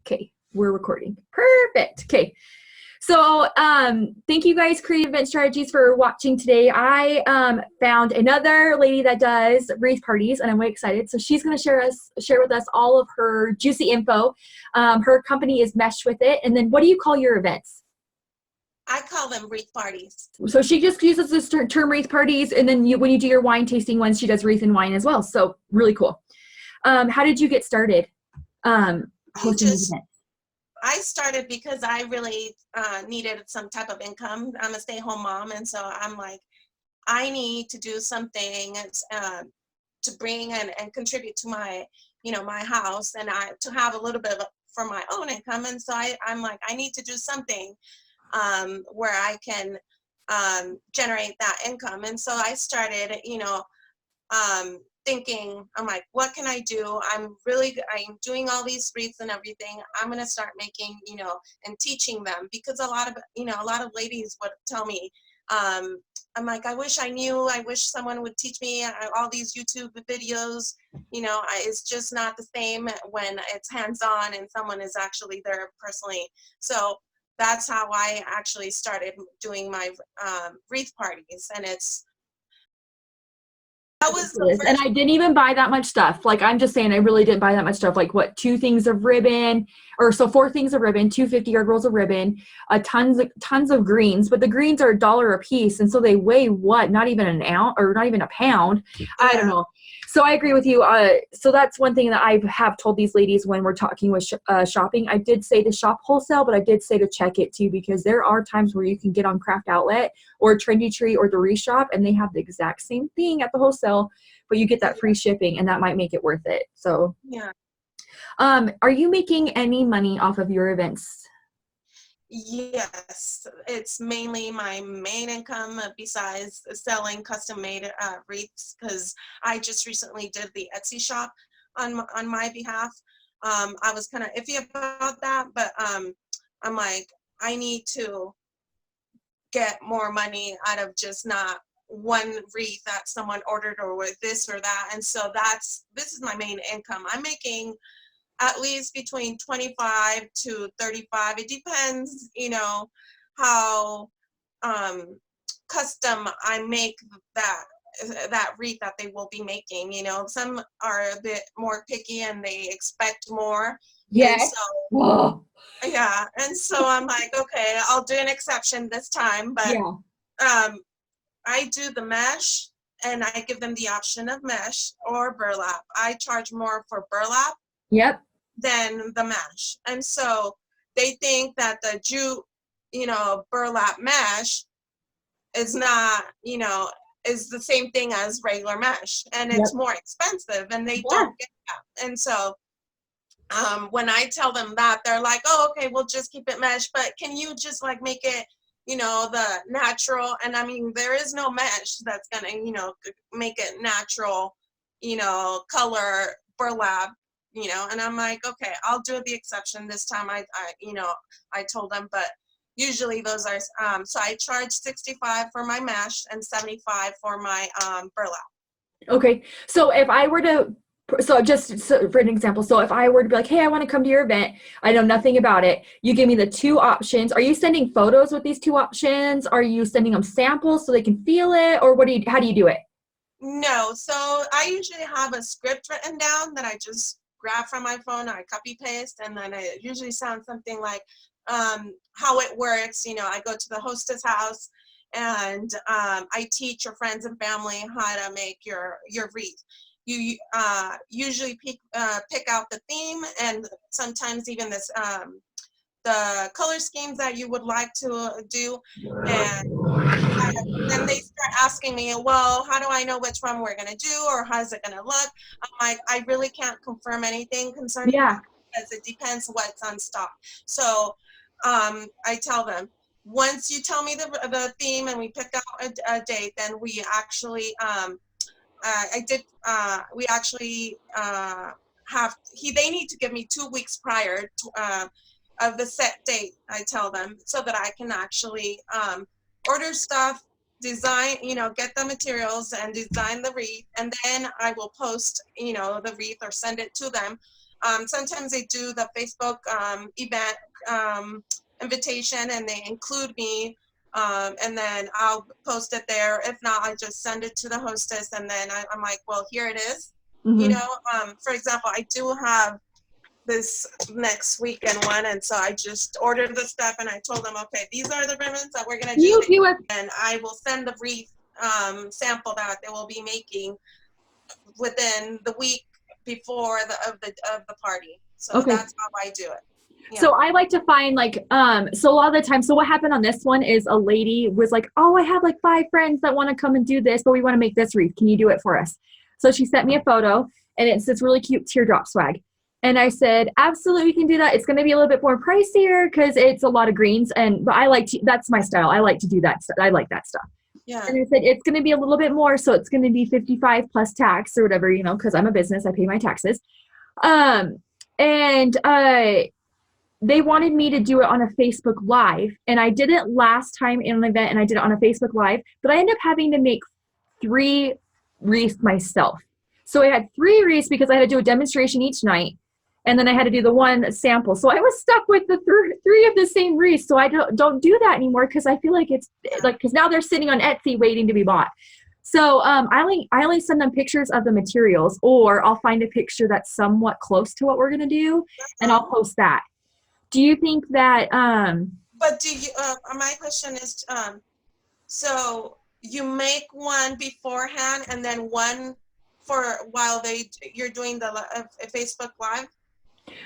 Okay, we're recording. Perfect. Okay. So thank you guys, Creative Event Strategies, for watching today. I found another lady that does wreath parties, and I'm way excited. So she's going to share with us all of her juicy info. Her company is meshed with it. And then what do you call your events? I call them wreath parties. So she just uses this term wreath parties, and then when you do your wine tasting ones, she does wreath and wine as well. So really cool. How did you get started hosting these events? I started because I really needed some type of income. I'm a stay-at-home mom, and so I'm like, I need to do something to bring and contribute to my, my house, and to have a little bit for my own income. And so I'm like, I need to do something where I can generate that income. And so I started, thinking, I'm like, what can I do? I'm doing all these wreaths and everything. I'm going to start making, and teaching them, because a lot of ladies would tell me, I'm like, I wish I knew, I wish someone would teach me all these YouTube videos. It's just not the same when it's hands-on and someone is actually there personally. So that's how I actually started doing my wreath parties. And that was the first. And I didn't even buy that much stuff. Like, I'm just saying, I really didn't buy that much stuff. Like, what, 2 things of ribbon, or so 4 things of ribbon, 2 50-yard rolls of ribbon, tons of greens. But the greens are $1 a piece, and so they weigh what? Not even an ounce, or not even a pound. Yeah. I don't know. So I agree with you. So that's one thing that I have told these ladies when we're talking with shopping. I did say to shop wholesale, but I did say to check it too, because there are times where you can get on Craft Outlet or Trendy Tree or the Reshop, and they have the exact same thing at the wholesale, but you get that free shipping, and that might make it worth it. So yeah. Are you making any money off of your events? Yes, it's mainly my main income besides selling custom-made wreaths, because I just recently did the Etsy shop on my behalf. I was kind of iffy about that, but I'm like, I need to get more money out of just not one wreath that someone ordered, or with this or that. And so this is my main income. I'm making at least between 25 to 35. It depends, how custom I make that wreath that they will be making. Some are a bit more picky and they expect more. Yes. And so, whoa. Yeah. And so I'm like, okay, I'll do an exception this time. But yeah. I do the mesh, and I give them the option of mesh or burlap. I charge more for burlap. Yep. Than the mesh. And so they think that the jute, burlap mesh is not, is the same thing as regular mesh, and it's more expensive, and they don't get that. And so when I tell them that, they're like, oh, okay, we'll just keep it mesh, but can you just like make it, the natural? And I mean, there is no mesh that's gonna, make it natural, color burlap. And I'm like, okay, I'll do the exception this time. I told them, but usually those are, so I charge 65 for my mesh and 75 for my burlap. Okay. So if I were to, for an example, so if I were to be like, hey, I want to come to your event, I know nothing about it, you give me the 2 options. Are you sending photos with these 2 options? Are you sending them samples so they can feel it? Or how do you do it? No. So I usually have a script written down that I just grab from my phone, I copy paste, and then it usually sounds something like how it works. I go to the hostess house, and I teach your friends and family how to make your wreath. You usually pick out the theme, and sometimes even this the color schemes that you would like to do. And then they start asking me, well, how do I know which one we're going to do, or how's it going to look? I'm like, I really can't confirm anything concerning that, because it depends what's on stock. So I tell them, once you tell me the theme and we pick out a date, then we actually they need to give me 2 weeks prior to, of the set date, I tell them, so that I can actually order stuff, design, get the materials and design the wreath, and then I will post, the wreath or send it to them. Sometimes they do the Facebook event invitation and they include me, and then I'll post it there. If not, I just send it to the hostess, and then I'm like, well, here it is. You know, for example, I do have this next weekend one, and so I just ordered the stuff and I told them, okay, these are the ribbons that we're gonna do, and I will send the wreath sample that they will be making within the week before the party. So that's how I do it. Yeah. So I like to find like, so a lot of the time, so what happened on this one is a lady was like, oh, I have like 5 friends that want to come and do this, but we want to make this wreath. Can you do it for us? So she sent me a photo and it's this really cute teardrop swag. And I said, absolutely, we can do that. It's going to be a little bit more pricier because it's a lot of greens. But I like to, that's my style. I like to do that. I like that stuff. Yeah. And I said, it's going to be a little bit more. So it's going to be 55 plus tax or whatever, you know, because I'm a business. I pay my taxes. They wanted me to do it on a Facebook Live. And I did it last time in an event and I did it on a Facebook Live. But I ended up having to make 3 wreaths myself. So I had 3 wreaths because I had to do a demonstration each night. And then I had to do the 1 sample. So I was stuck with the 3 of the same wreaths. So I don't do that anymore because I feel like it's like, because now they're sitting on Etsy waiting to be bought. So I only send them pictures of the materials, or I'll find a picture that's somewhat close to what we're going to do and I'll post that. Do you think that, but do you, my question is, so you make one beforehand and then one for while you're doing the Facebook Live?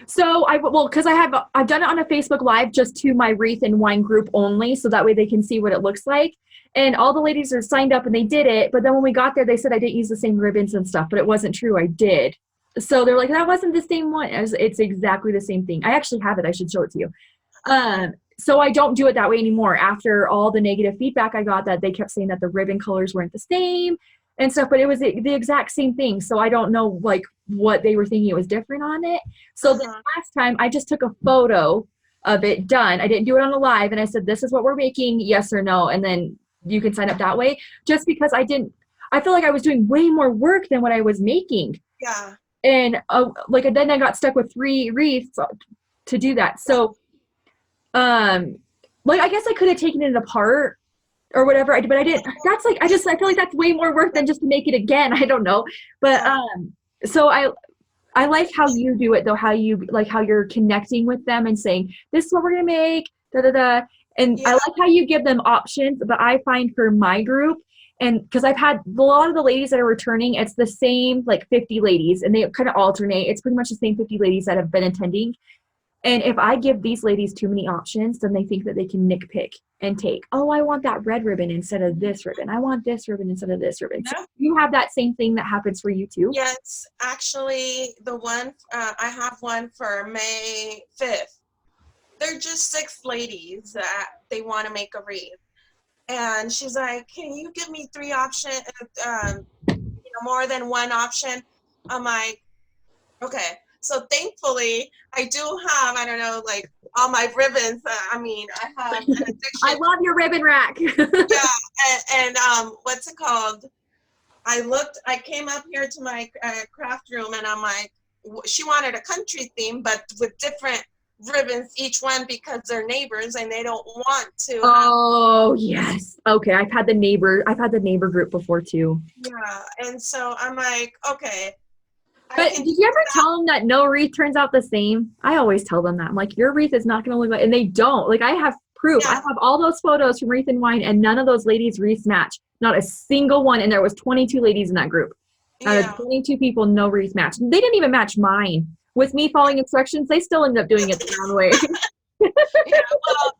So because I've done it on a Facebook Live just to my Wreath and Wine group only, so that way they can see what it looks like. And all the ladies are signed up and they did it, but then when we got there, they said I didn't use the same ribbons and stuff, but it wasn't true. I did. So they're like, that wasn't the same one. It's exactly the same thing. I actually have it. I should show it to you. So I don't do it that way anymore. After all the negative feedback I got, that they kept saying that the ribbon colors weren't the same and stuff, but it was the exact same thing. So I don't know like what they were thinking it was different on it. So the last time I just took a photo of it done. I didn't do it on a live and I said, this is what we're making, yes or no. And then you can sign up that way, just because I feel like I was doing way more work than what I was making. Yeah. And then I got stuck with 3 wreaths to do that. So, I guess I could have taken it apart or whatever. But I didn't. That's like I feel like that's way more work than just to make it again. I don't know. But so I like how you do it though. How you're connecting with them and saying this is what we're gonna make. Da da da. And I like how you give them options. But I find for my group. And because I've had a lot of the ladies that are returning, it's the same like 50 ladies and they kind of alternate. It's pretty much the same 50 ladies that have been attending. And if I give these ladies too many options, then they think that they can nitpick and take, oh, I want that red ribbon instead of this ribbon. I want this ribbon instead of this ribbon. So you have that same thing that happens for you too? Yes, actually the one, I have one for May 5th. They're just 6 ladies that they want to make a wreath. And she's like, can you give me 3 options, more than 1 option? I'm like, okay. So thankfully, I do have, I don't know, like all my ribbons. I have an addiction. I love your ribbon rack. Yeah. And what's it called? I came up here to my craft room and I'm like, she wanted a country theme, but with different ribbons each one because they're neighbors and they don't want to. Oh yes. Okay. I've had the neighbor group before too. Yeah. And so I'm like, okay. But did you ever tell them that no wreath turns out the same? I always tell them that. I'm like, your wreath is not going to look like, and they don't. Like I have proof. I have all those photos from Wreath and Wine and none of those ladies' wreaths match. Not a single one. And there was 22 ladies in that group. Out of 22 people, no wreath match. They didn't even match mine. With me following instructions, they still ended up doing it the wrong way. Well,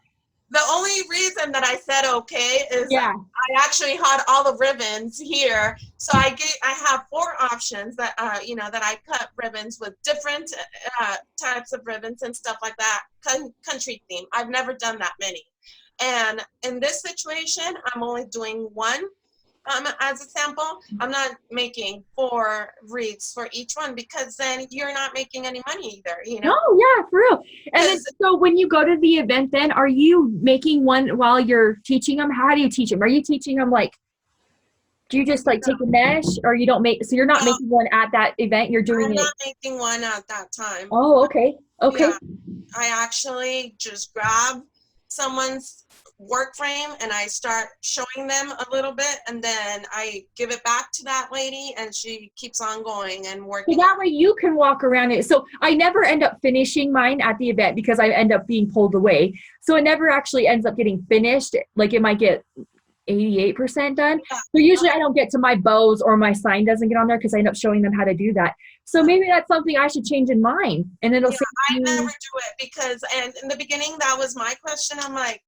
the only reason that I said okay is I actually had all the ribbons here. So I have 4 options that that I cut ribbons with different types of ribbons and stuff like that. Country theme. I've never done that many. And in this situation, I'm only doing 1. As a sample, I'm not making 4 wreaths for each one because then you're not making any money either, No, yeah, for real. And then, so when you go to the event, then are you making one while you're teaching them? How do you teach them? Are you teaching them like Do you just like take a mesh, or you don't make, so you're not No, making one at that event, you're doing I'm it? not making one at that time. Oh, okay. Okay. Yeah, I actually just grab someone's work frame and I start showing them a little bit, and then I give it back to that lady and she keeps on going and So working. that way you can walk around it. So I never end up finishing mine at the event because I end up being pulled away. So it never actually ends up getting finished. Like it might get 88% done. Yeah, So usually I don't get to my bows, or my sign doesn't get on there because I end up showing them how to do that. So maybe that's something I should change in mine, and it'll yeah, save I never you. do it because, and in the beginning, that was my question. I'm like,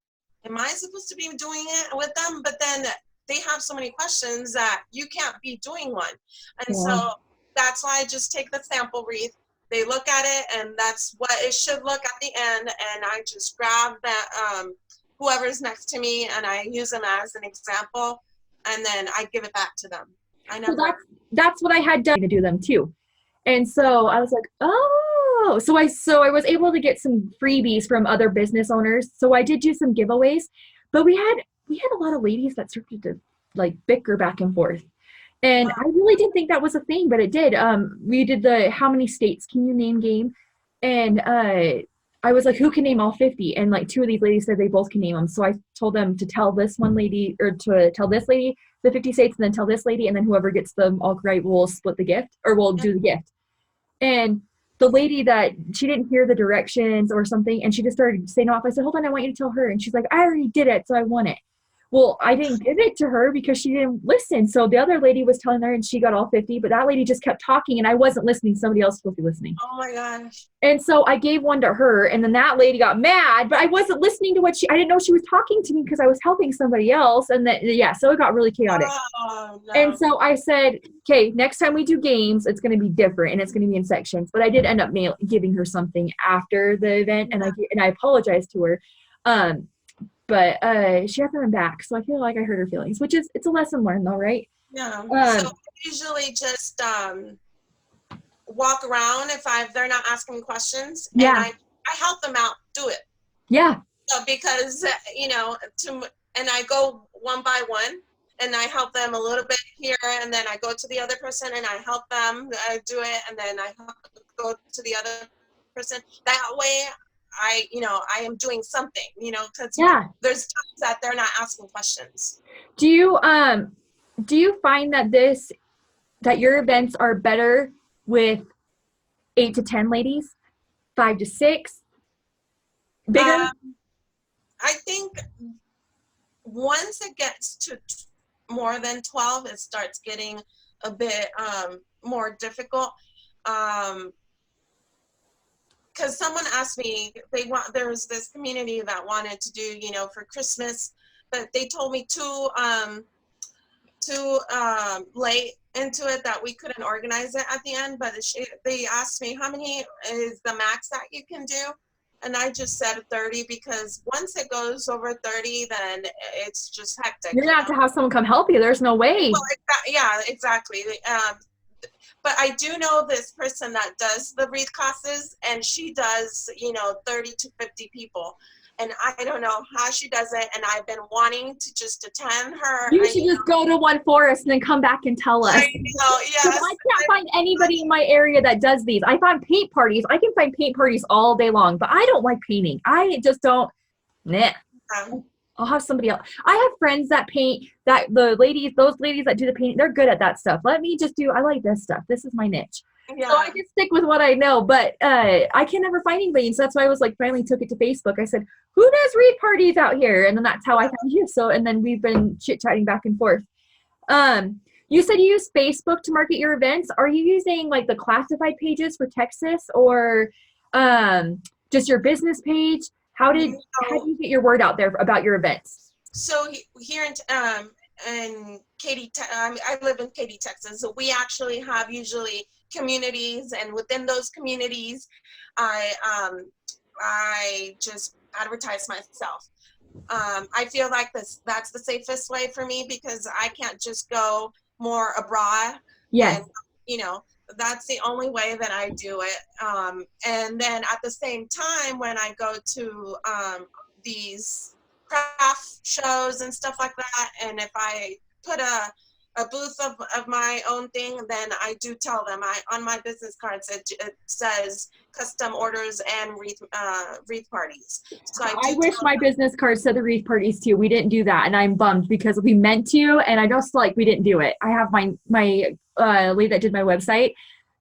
am I supposed to be doing it with them? But then they have so many questions that you can't be doing one. And Yeah. so that's why I just take the sample wreath. They look at it, and that's what it should look at the end. And I just grab that, whoever's next to me, and I use them as an example, and then I give it back to them. I So never. that's what I had done to do them too. And so I was like, oh, so I was able to get some freebies from other business owners. So I did do some giveaways, but we had a lot of ladies that started to like bicker back and forth. And I really didn't think that was a thing, but it did. We did the how many states can you name game, and I was like, who can name all 50? And like two of these ladies said they both can name them. So I told them to tell this one lady, or to tell this lady the 50 states, and then tell this lady, and then whoever gets them all right will split the gift, or we'll do the gift. And the lady, that she didn't hear the directions or something, and she just started saying off. I said, hold on, I want you to tell her. And she's like, I already did it, so I won it. Well, I didn't give it to her because she didn't listen. So the other lady was telling her and she got all 50, but that lady just kept talking and I wasn't listening. Somebody else was supposed to be listening. Oh my gosh. And so I gave one to her, and then that lady got mad, but I wasn't listening to I didn't know she was talking to me because I was helping somebody else. And then, yeah, so it got really chaotic. Oh And no. so I said, okay, next time we do games, it's going to be different and it's going to be in sections. But I did end up giving her something after the event, and I apologized to her. But she hasn't been back, so I feel like I hurt her feelings, which is, it's a lesson learned though, right? Yeah. So Um, I usually just walk around if they're not asking me questions, and yeah, I help them out do it. yeah, So because and I go one by one, and I help them a little bit here, and then I go to the other person and I help them do it, and then I go to the other person. That way, I am doing something, because yeah. there's times that they're not asking questions. Do you find that your events are better with 8 to 10 ladies, 5 to 6, bigger? I think once it gets to more than 12, it starts getting a bit more difficult. Because someone asked me, there was this community that wanted to do, for Christmas, but they told me too late into it that we couldn't organize it at the end. But they asked me, how many is the max that you can do? And I just said 30, because once it goes over 30, then it's just hectic. You're gonna have to have someone come help you. There's no way. Well, yeah, exactly. But I do know this person that does the wreath classes, and she does, 30 to 50 people. And I don't know how she does it. And I've been wanting to just attend her. You should just go to one forest and then come back and tell us. I know, yes. I can't find anybody in my area that does these. I find paint parties. I can find paint parties all day long, but I don't like painting. I just don't. Nah. I'll have somebody else. I have friends that paint, that those ladies that do the painting, they're good at that stuff. Let me just I like this stuff. This is my niche. Yeah. So I can stick with what I know, but I can never find anybody. And so that's why I was like, finally took it to Facebook. I said, who does Wreath Parties out here? And then that's how I found you. So, and then we've been chit-chatting back and forth. You said you use Facebook to market your events. Are you using like the classified pages for Texas, or just your business page? How do you get your word out there about your events? So here in Katy, I live in Katy, Texas. So we actually have usually communities, and within those communities, I just advertise myself. I feel like that's the safest way for me, because I can't just go more abroad. Yes. And, that's the only way that I do it. And then at the same time, when I go to these craft shows and stuff like that, and if I put a a booth of my own thing, then I do tell them. On my business cards it says custom orders and wreath parties. So I I do wish tell my business card said the Wreath Parties too. We didn't do that, and I'm bummed because we meant to, and I just like we didn't do it. I have my lady that did my website.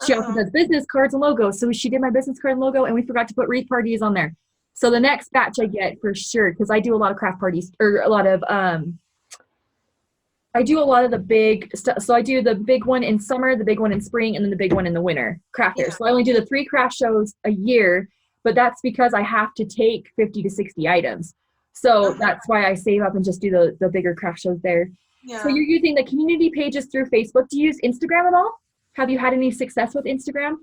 She also them. does business cards and logos, so she did my business card and logo, and we forgot to put Wreath Parties on there. So the next batch I get for sure, because I do a lot of craft parties or a lot of I do a lot of the big stuff. So I do the big one in summer, the big one in spring, and then the big one in the winter craft Yeah. fairs. So I only do the 3 craft shows a year, but that's because I have to take 50 to 60 items. So that's why I save up and just do the bigger craft shows there. So Yeah. you're using the community pages through Facebook. Do you use Instagram at all? Have you had any success with Instagram?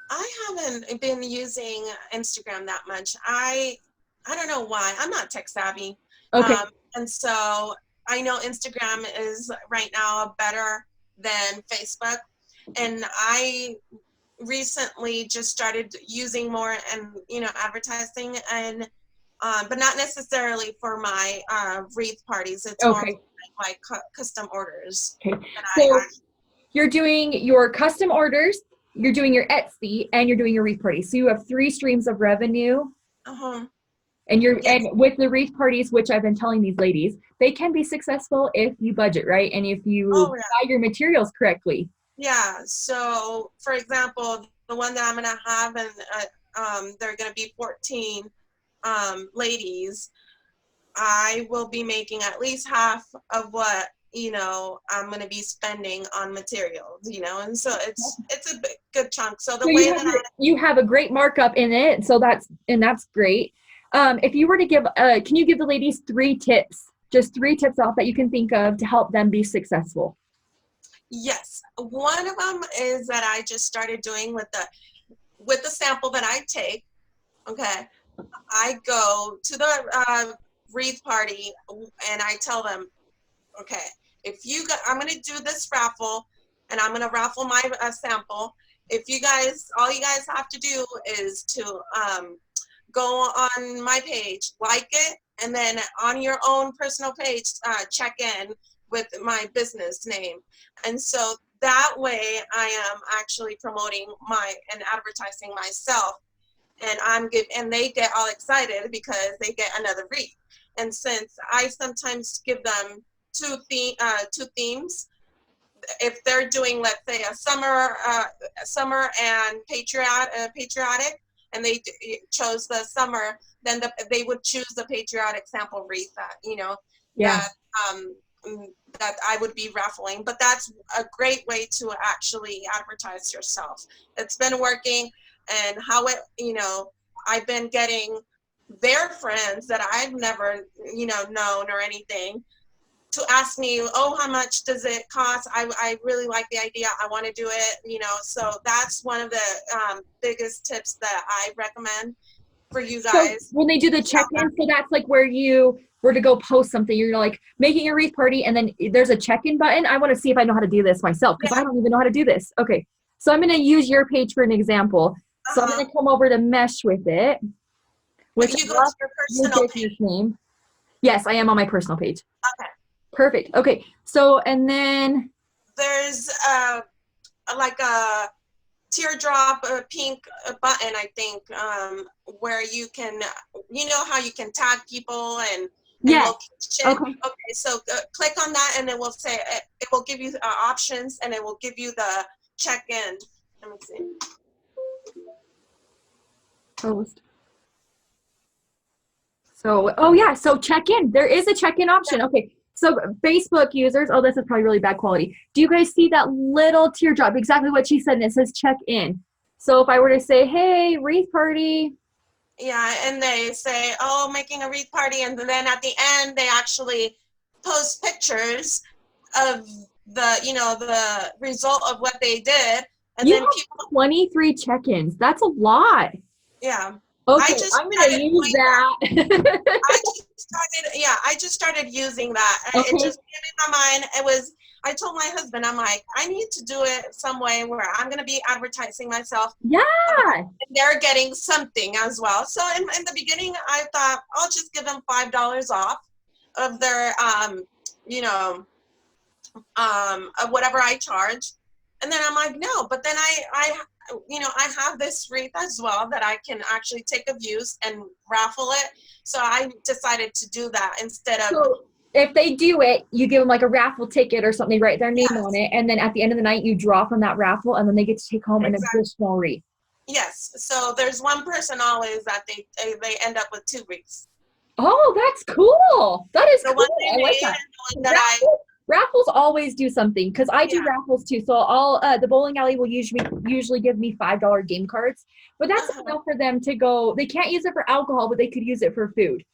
I haven't been using Instagram that much. I don't know why. I'm not tech savvy. Okay. And so I know Instagram is right now better than Facebook. And I recently just started using more and, advertising and, but not necessarily for my wreath parties. It's more Okay. like custom orders. Okay. And So you're doing your custom orders, you're doing your Etsy, and you're doing your wreath party. So you have 3 streams of revenue. And Yes. and with the wreath parties, which I've been telling these ladies, they can be successful if you budget right and if you buy your materials correctly. Yeah. So, for example, the one that I'm gonna have, and there are gonna be 14 ladies. I will be making at least half of what I'm gonna be spending on materials. And so it's a good chunk. So the way that you have a great markup in it, so that's great. If you were to give, can you give the ladies 3 tips, just 3 tips off that you can think of to help them be successful? Yes, one of them is that I just started doing with the sample that I take. Okay, I go to the wreath party and I tell them, okay, I'm going to do this raffle and I'm going to raffle my sample. If all you guys have to do is to go on my page, like it, and then on your own personal page, check in with my business name. And so that way I am actually promoting and advertising myself. And they get all excited because they get another wreath. And since I sometimes give them two themes, if they're doing, let's say, a summer and patriotic, and they chose the summer, then they would choose the patriotic sample wreath that that I would be raffling. But that's a great way to actually advertise yourself. It's been working, and I've been getting their friends that I've never known or anything to ask me, oh, how much does it cost? I really like the idea. I want to do it, so that's one of the biggest tips that I recommend for you guys. So when they do the check-in, so that's like where you were to go post something, you're like making a wreath party and then there's a check-in button. I want to see if I know how to do this myself because I don't even know how to do this. Okay, so I'm going to use your page for an example. So I'm going to come over to mesh with it. Which you go to your personal page. Name. Yes, I am on my personal page. Okay. Perfect. Okay. So, and then there's like a teardrop pink button, I think, where you can, how you can tag people and location. Okay. So click on that and it will say, it will give you options and it will give you the check-in. Let me see. Post. So, oh yeah, so check-in. There is a check-in option. Okay. So Facebook users, oh, this is probably really bad quality. Do you guys see that little teardrop? Exactly what she said, and it says check-in. So if I were to say, hey, wreath party. Yeah, and they say, oh, making a wreath party. And then at the end, they actually post pictures of the result of what they did. And then people 23 check-ins. That's a lot. Yeah. Okay, I'm going to use that. I just started using that. Okay. It just came in my mind. I told my husband, I'm like, I need to do it some way where I'm going to be advertising myself. Yeah. And they're getting something as well. So in the beginning, I thought I'll just give them $5 off of their, of whatever I charge. And then I'm like, no, but then I have this wreath as well that I can actually take a views and raffle it. So I decided to do that instead of. So if they do it, you give them like a raffle ticket or something, write their name on Yes, it, and then at the end of the night, you draw from that raffle, and then they get to take home an exactly. additional wreath. Yes. So there's one person always that they end up with 2 wreaths. Oh, that's cool. That is The cool. one they I like made that. and the one that I. Raffles always do something because I do Yeah. raffles too. So the bowling alley will usually give me $5 game cards, but that's Uh-huh. enough for them to go. They can't use it for alcohol, but they could use it for food.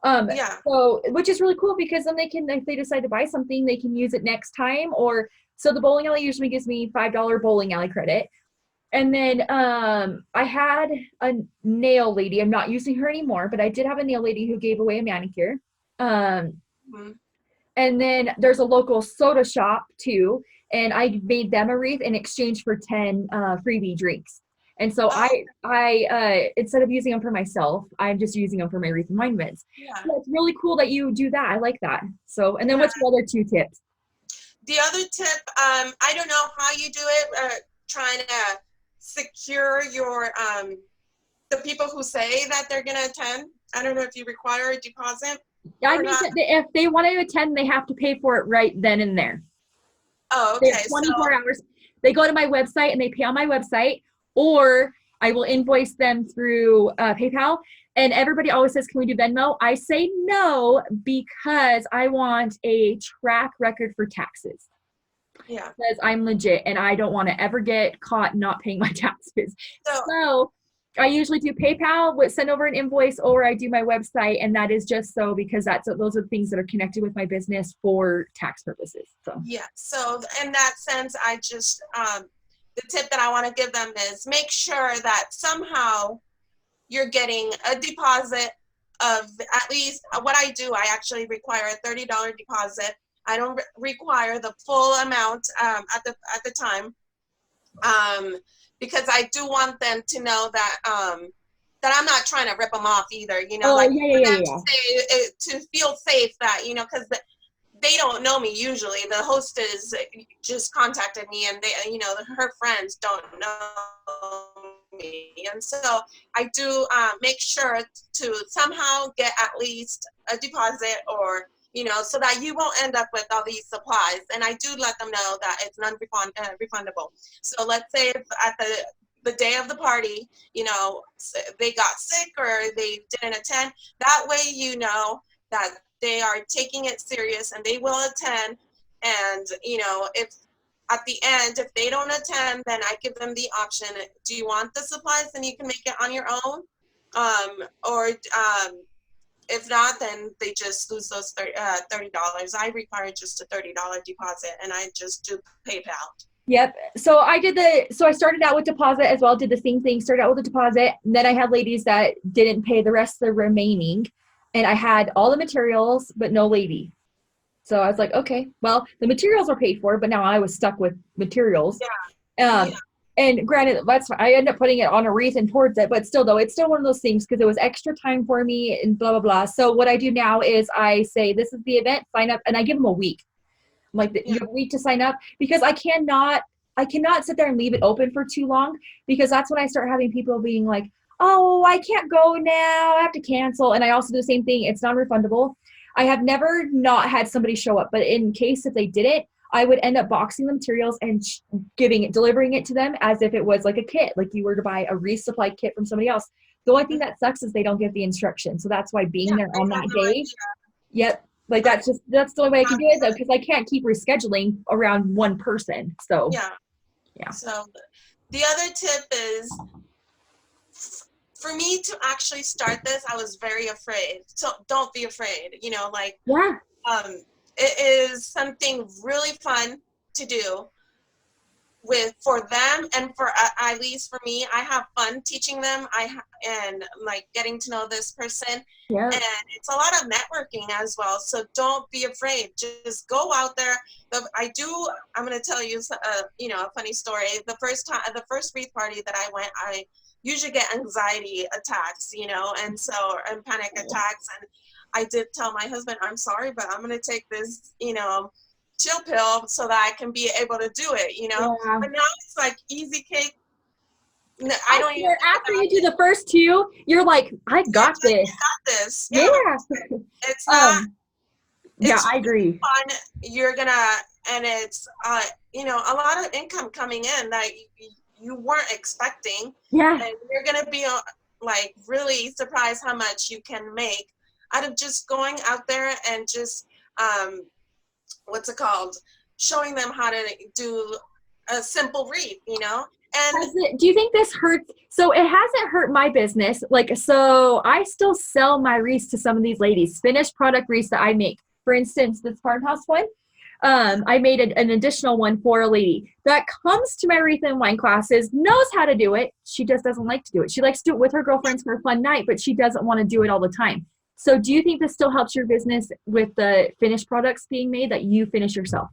Yeah. So which is really cool because then they can, if they decide to buy something, they can use it next time. Or so the bowling alley usually gives me $5 bowling alley credit. And then I had a nail lady. I'm not using her anymore, but I did have a nail lady who gave away a manicure. Um, Mm-hmm. and then there's a local soda shop too, and I made them a wreath in exchange for 10 freebie drinks. And so Oh, I instead of using them for myself, I'm just using them for my wreath and wine events. yeah. So it's really cool that you do that. I like that. So, and then Yeah. what's your other 2 tips? The other tip, I don't know how you do it, trying to secure your the people who say that they're going to attend. I don't know if you require a deposit I or think not. that if they want to attend, they have to pay for it right then and there. Oh, They have okay. So 24 hours. They go to my website and they pay on my website, or I will invoice them through PayPal. And everybody always says, "Can we do Venmo?" I say no because I want a track record for taxes. yeah. Because I'm legit and I don't want to ever get caught not paying my taxes. So So I usually do PayPal, send over an invoice, or I do my website, and that is just so because those are the things that are connected with my business for tax purposes. So yeah. So in that sense, I just the tip that I want to give them is make sure that somehow you're getting a deposit of at least what I do. I actually require a $30 deposit. I don't require the full amount at the time, because I do want them to know that that I'm not trying to rip them off either. You know, oh like yeah, for yeah, them yeah, to yeah. say to feel safe that because they don't know me usually. The hostess just contacted me, and her friends don't know me, and so I do make sure to somehow get at least a deposit, or so that you won't end up with all these supplies. And I do let them know that it's non-refundable. So let's say if at the day of the party, they got sick or they didn't attend. That way, that they are taking it serious and they will attend. And if at the end, if they don't attend, then I give them the option: do you want the supplies? Then you can make it on your own, or if not, then they just lose those $30. I require just a $30 deposit, and I just do PayPal. Yep. So I started out with deposit as well, did the same thing, started out with a deposit. And then I had ladies that didn't pay the rest of the remaining. And I had all the materials, but no lady. So I was like, okay, well, the materials were paid for, but now I was stuck with materials. Yeah. Um, and granted, I ended up putting it on a wreath and towards it, but still, though, it's still one of those things because it was extra time for me and blah, blah, blah. So what I do now is I say, this is the event, sign up, and I give them a week. I'm like, Yeah. you have a week to sign up because I cannot sit there and leave it open for too long because that's when I start having people being like, oh, I can't go now. I have to cancel. And I also do the same thing. It's non-refundable. I have never not had somebody show up, but in case if they didn't, I would end up boxing the materials and delivering it to them as if it was like a kit, like you were to buy a resupply kit from somebody else. The only thing that sucks is they don't give the instructions. So that's why being there They on have that no day, idea. yep, like that's the only way I can do it though, because I can't keep rescheduling around one person. So Yeah. yeah. So the other tip is, for me to actually start this, I was very afraid. So don't be afraid. Yeah. It is something really fun to do for them, and for at least for me. I have fun teaching them. And like getting to know this person, Yeah. and it's a lot of networking as well. So don't be afraid. Just go out there. I'm going to tell you, a funny story. The first wreath party that I went, I usually get anxiety attacks, and panic attacks. And I did tell my husband, I'm sorry, but I'm going to take this, chill pill so that I can be able to do it, you know. Yeah. But now it's like easy cake. I I don't even swear, think after about you do it. the first two, you're like, I You're got just this. got this. Yeah. Yeah. It's not, Um, yeah, it's I agree. fun. You're gonna, and it's, you know, a lot of income coming in that you weren't expecting. Yeah. And you're gonna be like really surprised how much you can make out of just going out there and just, what's it called? Showing them how to do a simple wreath, you know? And Do you think this hurts? So it hasn't hurt my business. Like, so I still sell my wreaths to some of these ladies, finished product wreaths that I make. For instance, this farmhouse one, I made an additional one for a lady that comes to my wreath and wine classes, knows how to do it. She just doesn't like to do it. She likes to do it with her girlfriends for a fun night, but she doesn't want to do it all the time. So do you think this still helps your business with the finished products being made that you finish yourself?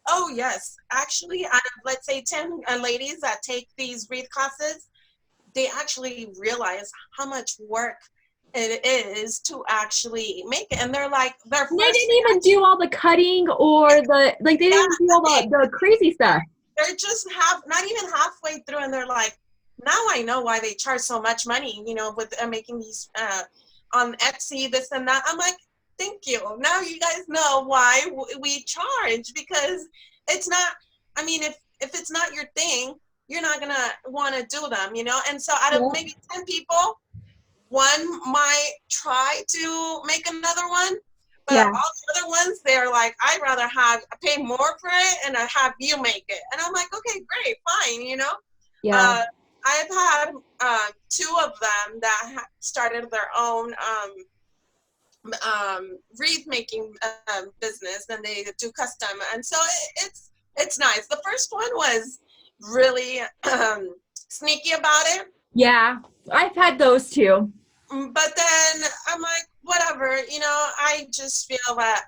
oh yes, actually, out of let's say 10 ladies that take these wreath classes, they actually realize how much work it is to actually make it. And they're like, their They first didn't even do all the cutting or the like. They didn't do all reaction, the crazy stuff. they're just not even halfway through, and they're like, now I know why they charge so much money, you know, with making these on Etsy, this and that. I'm like, thank you. Now you guys know why we charge, because it's not, I mean, if it's not your thing, you're not gonna want to do them, you know. And so out of Yeah. maybe 10 people, one might try to make another one, but Yeah. all the other ones, they're like, I'd rather pay more for it and I have you make it. And I'm like, okay, great, fine, you know. Yeah. Uh, I've had two of them that started their own wreath making business, and they do custom, and so it's nice. The first one was really sneaky about it. Yeah. I've had those too. But then I'm like, whatever, you know, I just feel that,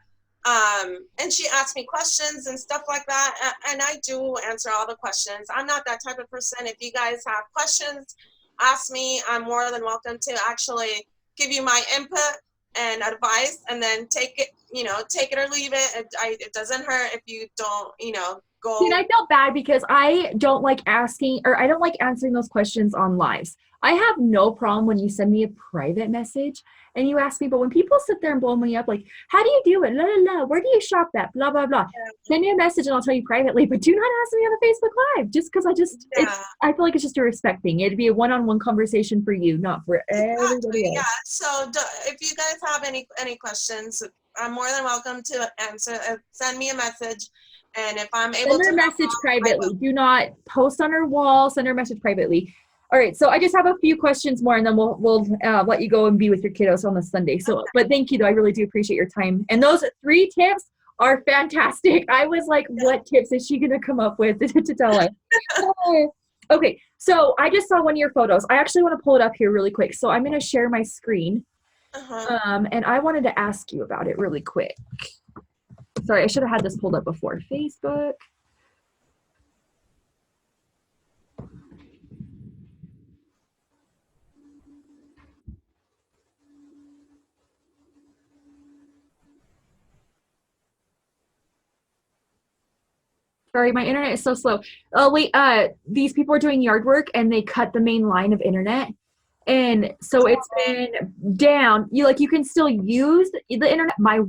and she asked me questions and stuff like that. And I do answer all the questions. I'm not that type of person. If you guys have questions, ask me. I'm more than welcome to actually give you my input and advice, and then take it, you know, take it or leave it. It doesn't hurt if you don't, you know, See, and go. I felt bad because I don't like asking or I don't like answering those questions on lives. I have no problem when you send me a private message and you ask me, but when people sit there and blow me up, like, how do you do it? La la la. Where do you shop at? Blah blah blah. Send me a message and I'll tell you privately, but do not ask me on a Facebook Live just because Yeah. I feel like it's just a respect thing. It'd be a one-on-one conversation for you, not for Exactly. everybody Yeah. else. So if you guys have any questions, I'm more than welcome to answer. Send me a message, and if I'm able Send to her a help message out, I will. privately. Do not post on her wall. Send her a message privately. All right. So I just have a few questions more, and then we'll let you go and be with your kiddos on the Sunday. So, but thank you though. I really do appreciate your time. And those 3 tips are fantastic. I was like, what tips is she gonna come up with to tell us? Okay. So I just saw one of your photos. I actually want to pull it up here really quick. So I'm gonna share my screen. Uh-huh. And I wanted to ask you about it really quick. Sorry, I should have had this pulled up before. Facebook. Sorry, my internet is so slow. Oh wait, these people are doing yard work and they cut the main line of internet. And so it's been down. You can still use the internet. My